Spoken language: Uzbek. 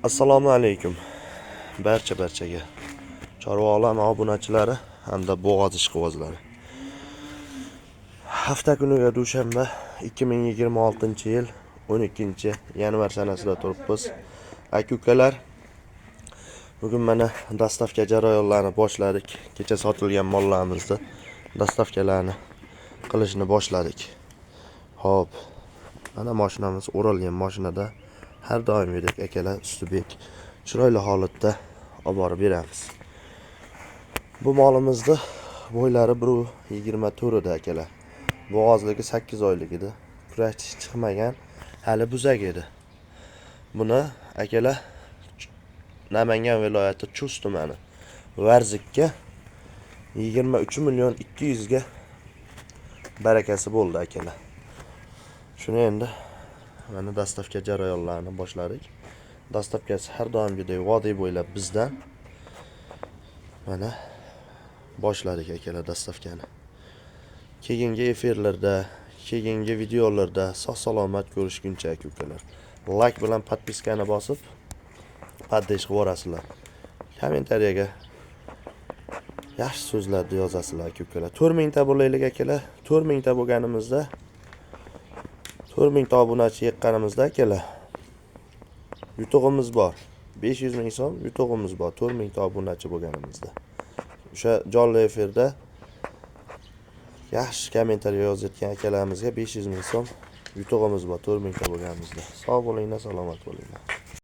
Assalomu alaykum barchaga. Chorva olam obunachilari hamda bo'g'oz ishqibozlari. Hafta kuniga dushanba 2026-yil 12-yanvar sanasida turibmiz. Aka-ukalar, bugun mana dastavka jarayonlarini boshladik. Kecha sotilgan mollarimizni dastavkalarni qilishni boshladik. Xo'p, mana mashinamiz o'ralgan mashinada har doimgidek akalar ustibek chiroyli holatda olib borib beramiz. Bu molimizni bo'ylari 1.24 edi akalar. Bo'g'ozligi 8 oylik edi. Kurash chiqmagan, hali buzak edi. Buni akalar Namangan viloyati Chust tumani Varzikka 23.200.000 ga barakasi bo'ldi akalar. Shuni endi mana dastavka jarayonlarini boshladik. Dastavkasi har doimgidek vodiy bo'ylab bizdan. Mana boshladik akalar dastavkani. Keyingi efirlarda, keyingi videolarda sog' salomat ko'rishguncha aka-ukalar. Like bilan podpiskani bosib, paddesh qilib yorasizlar. Kommentariyaga yaxshi so'zlarni yozasizlar aka-ukalar. 4000 ta bo'laylik akalar. 4000 ta bo'lganimizda 4000 ta obunachi yiqqanimizda akalar yutug'imiz bor. 500 ming so'm yutug'imiz bor 4000 ta obunachi bo'lganimizda. O'sha jonli efirda yaxshi kommentariya yozayotgan akalarimizga 500 ming so'm yutug'imiz bor 4000 ta bo'lganimizda. Sog' bo'linglar, salomat bo'linglar.